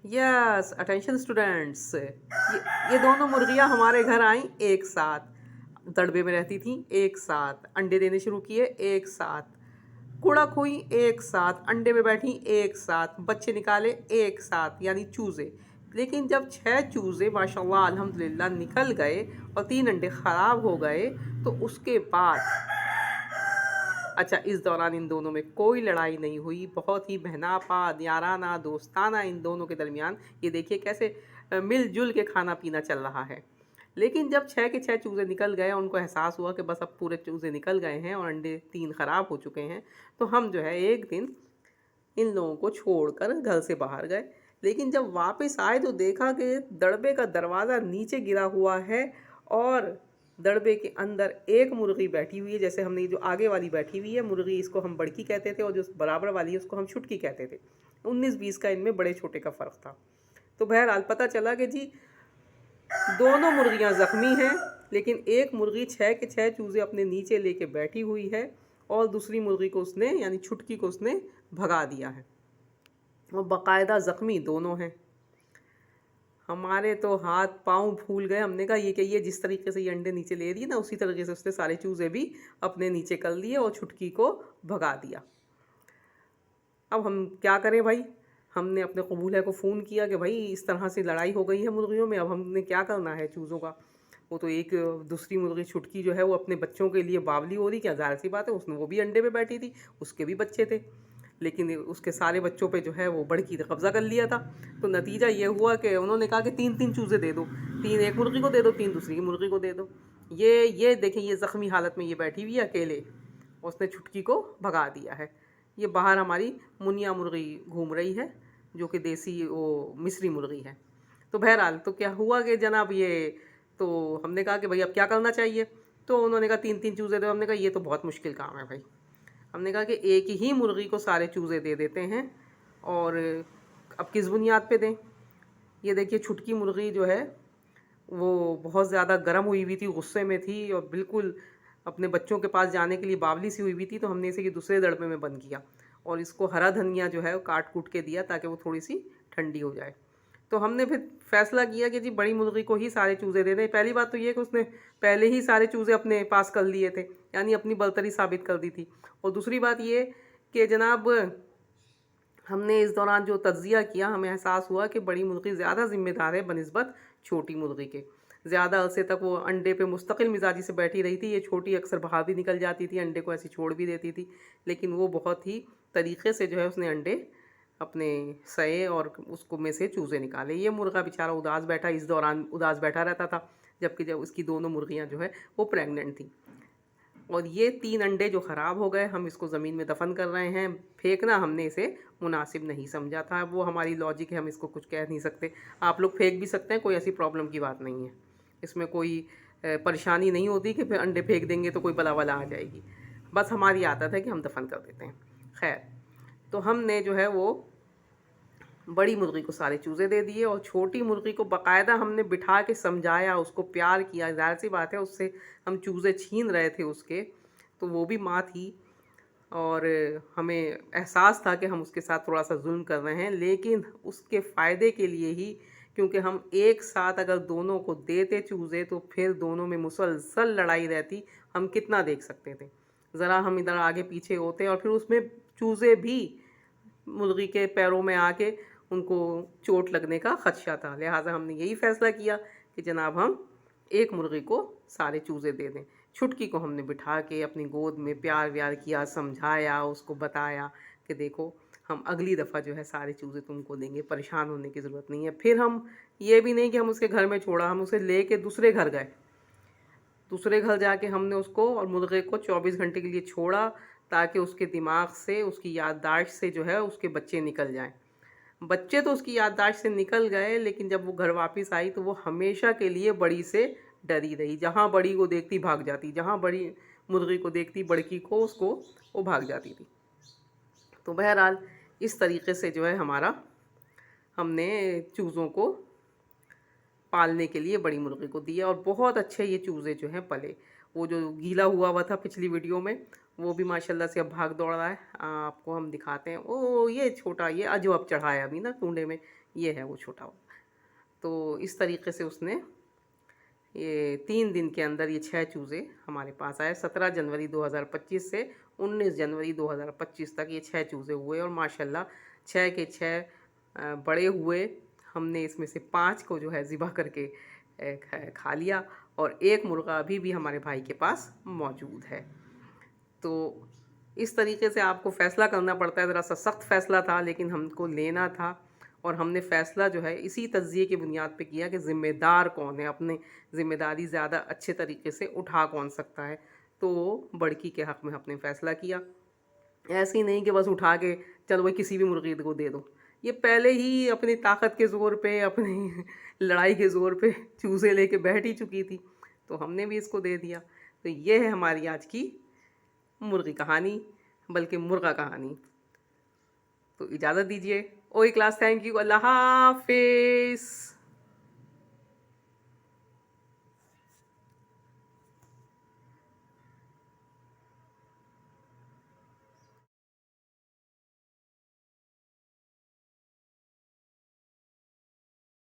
Yes, attention students. ये दोनों मुर्गियाँ हमारे घर आईं एक साथ, दड़बे में रहती थीं एक साथ, अंडे देने शुरू किए एक साथ, कुड़क हुई एक साथ, अंडे में बैठी एक साथ, बच्चे निकाले एक साथ, यानी चूज़े। लेकिन जब 6 चूज़े माशाल्लाह अल्हम्दुलिल्लाह निकल गए और 3 अंडे ख़राब हो गए, तो उसके बाद अच्छा, इस दौरान इन दोनों में कोई लड़ाई नहीं हुई, बहुत ही बहनापा, याराना, दोस्ताना इन दोनों के दरमियान ये देखिए कैसे मिल-जुल के खाना-पीना चल रहा है। लेकिन जब 6 के 6 चूज़े निकल गए, उनको एहसास हुआ कि बस अब पूरे चूज़े निकल गए हैं और अंडे 3 ख़राब हो चुके हैं, तो हम जो है एक दिन इन लोगों को छोड़कर घर से बाहर गए। लेकिन जब वापस आए तो देखा कि दड़बे का दरवाज़ा नीचे गिरा हुआ है और दड़बे के अंदर एक मुर्गी बैठी हुई है। जैसे हमने जो आगे वाली बैठी हुई है मुर्गी, इसको हम बड़की कहते थे, और जो बराबर वाली है उसको हम छुटकी कहते थे। 19-20 का इनमें बड़े छोटे का फ़र्क था। तो बहरहाल पता चला कि जी दोनों मुर्गियां ज़ख्मी हैं, लेकिन एक मुर्गी 6 के 6 चूज़े अपने नीचे लेके बैठी हुई है और दूसरी मुर्गी को उसने यानी छुटकी को उसने भगा दिया है। और बाकायदा ज़ख्मी दोनों हैं। हमारे तो हाथ पाँव फूल गए। हमने कहा ये क्या, ये जिस तरीके से ये अंडे नीचे ले रही है ना, उसी तरीके से उसने सारे चूज़े भी अपने नीचे कर लिए और छुटकी को भगा दिया। अब हम क्या करें भाई? हमने अपने कबूल है को फ़ोन किया कि भाई इस तरह से लड़ाई हो गई है मुर्गियों में, अब हमने क्या करना है चूज़ों का। वो तो एक दूसरी मुर्गी छुटकी जो है वो अपने बच्चों के लिए बावली हो रही, क्या ज़ाहिर सी बात है, उसने वो भी अंडे पे बैठी थी, उसके भी बच्चे थे, लेकिन उसके सारे बच्चों पे जो है वो बड़की ने कब्ज़ा कर लिया था। तो नतीजा ये हुआ कि उन्होंने कहा कि 3-3 चूज़े दे दो, 3 एक मुर्गी को दे दो, 3 दूसरी मुर्गी को दे दो। ये देखें, ये ज़ख्मी हालत में ये बैठी हुई है अकेले, उसने छुटकी को भगा दिया है। ये बाहर हमारी मुनिया मुर्गी घूम रही है, जो कि देसी वो मिस्री मुर्गी है। तो बहरहाल तो क्या हुआ कि जनाब ये, तो हमने कहा कि भाई अब क्या करना चाहिए। तो उन्होंने कहा 3-3 चूज़े दो। हमने कहा ये तो बहुत मुश्किल काम है भाई। हमने कहा कि एक ही मुर्गी को सारे चूज़े दे देते हैं, और अब किस बुनियाद पे दें। ये देखिए छुटकी मुर्गी जो है वो बहुत ज़्यादा गर्म हुई हुई थी, गुस्से में थी और बिल्कुल अपने बच्चों के पास जाने के लिए बावली सी हुई हुई थी। तो हमने इसे कि दूसरे दड़बे में बंद किया और इसको हरा धनिया जो है वो काट कूट के दिया ताकि वो थोड़ी सी ठंडी हो जाए। तो हमने फिर फैसला किया कि जी बड़ी मुर्गी को ही सारे चूज़े दे दें। पहली बात तो ये कि उसने पहले ही सारे चूज़े अपने पास कर लिए थे, यानी अपनी बलतरी साबित कर दी थी। और दूसरी बात ये कि जनाब हमने इस दौरान जो तज्ज़िया किया, हमें एहसास हुआ कि बड़ी मुर्गी ज़्यादा ज़िम्मेदार है बनिस्बत छोटी मुर्गी के। ज़्यादा अरसे तक वो अंडे पे मुस्तकिल मिजाजी से बैठी रही थी। ये छोटी अक्सर बाहर भी निकल जाती थी, अंडे को ऐसे छोड़ भी देती थी, लेकिन वो बहुत ही तरीक़े से जो है उसने अंडे अपने सहे और उसको में से चूज़े निकाले। ये मुर्गा बेचारा उदास बैठा, इस दौरान उदास बैठा रहता था, जबकि जब उसकी दोनों मुर्गियाँ जो है वो प्रेग्नेंट थी। और ये 3 अंडे जो ख़राब हो गए, हम इसको ज़मीन में दफ़न कर रहे हैं। फेंकना हमने इसे मुनासिब नहीं समझा था। वो हमारी लॉजिक है, हम इसको कुछ कह नहीं सकते। आप लोग फेंक भी सकते हैं, कोई ऐसी प्रॉब्लम की बात नहीं है। इसमें कोई परेशानी नहीं होती कि फिर अंडे फेंक देंगे तो कोई बला वला आ जाएगी। बस हमारी आदत है कि हम दफ़न कर देते हैं। खैर, तो हमने जो है वो बड़ी मुर्गी को सारे चूज़े दे दिए और छोटी मुर्गी को बाकायदा हमने बिठा के समझाया, उसको प्यार किया। ज़ाहिर सी बात है उससे हम चूज़े छीन रहे थे उसके, तो वो भी माँ थी और हमें एहसास था कि हम उसके साथ थोड़ा सा जुल्म कर रहे हैं, लेकिन उसके फ़ायदे के लिए ही, क्योंकि हम एक साथ अगर दोनों को देते चूज़े तो फिर दोनों में मुसलसल लड़ाई रहती। हम कितना देख सकते थे, ज़रा हम इधर आगे पीछे होते और फिर उसमें चूज़े भी मुर्गी के पैरों में आके उनको चोट लगने का ख़दशा था। लिहाजा हमने यही फ़ैसला किया कि जनाब हम एक मुर्गी को सारे चूज़े दे दें। छुटकी को हमने बिठा के अपनी गोद में प्यार व्यार किया, समझाया, उसको बताया कि देखो हम अगली दफ़ा जो है सारे चूज़े तुमको देंगे, परेशान होने की ज़रूरत नहीं है। फिर हम ये भी नहीं कि हम उसके घर में छोड़ा, हम उसे ले के दूसरे घर गए। दूसरे घर जाके हमने उसको और मुर्गे को 24 घंटे के लिए छोड़ा ताकि उसके दिमाग से, उसकी याददाश्त से जो है उसके बच्चे निकल जाएं। बच्चे तो उसकी याददाश्त से निकल गए, लेकिन जब वो घर वापस आई तो वो हमेशा के लिए बड़ी से डरी रही। जहाँ बड़ी को देखती भाग जाती, जहाँ बड़ी मुर्गी को देखती बड़की को, उसको वो भाग जाती थी। तो बहरहाल इस तरीके से जो है हमने चूज़ों को पालने के लिए बड़ी मुर्गी को दिया और बहुत अच्छे ये चूज़े जो हैं पले। वो जो गीला हुआ था पिछली वीडियो में, वो भी माशाल्लाह से अब भाग दौड़ रहा है। आपको हम दिखाते हैं। ओ ये छोटा, ये जो अब चढ़ा है अभी ना कुंडे में, ये है वो छोटा। तो इस तरीके से उसने ये 3 दिन के अंदर ये 6 चूज़े हमारे पास आए। 17 जनवरी 2025 से 19 जनवरी 2025 तक ये 6 चूज़े हुए और माशाल्लाह 6 के 6 बड़े हुए। हमने इसमें से 5 को जो है ज़िबा करके खा लिया और एक मुर्गा अभी भी हमारे भाई के पास मौजूद है। तो इस तरीके से आपको फ़ैसला करना पड़ता है। ज़रा सा सख्त फ़ैसला था लेकिन हमको लेना था और हमने फ़ैसला जो है इसी तज्ज़िये की बुनियाद पे किया कि ज़िम्मेदार कौन है, अपनी ज़िम्मेदारी ज़्यादा अच्छे तरीके से उठा कौन सकता है। तो बड़की के हक़ में हमने फ़ैसला किया। ऐसे ही नहीं कि बस उठा के चलो भाई किसी भी मुर्गी को दे दो। ये पहले ही अपनी ताकत के ज़ोर पे, अपनी लड़ाई के ज़ोर पे चूज़े लेके बैठ ही चुकी थी, तो हमने भी इसको दे दिया। तो ये है हमारी आज की मुर्गी कहानी, बल्कि मुर्गा कहानी। तो इजाज़त दीजिए। ओए क्लास, थैंक यू, अल्लाह हाफ़िज़।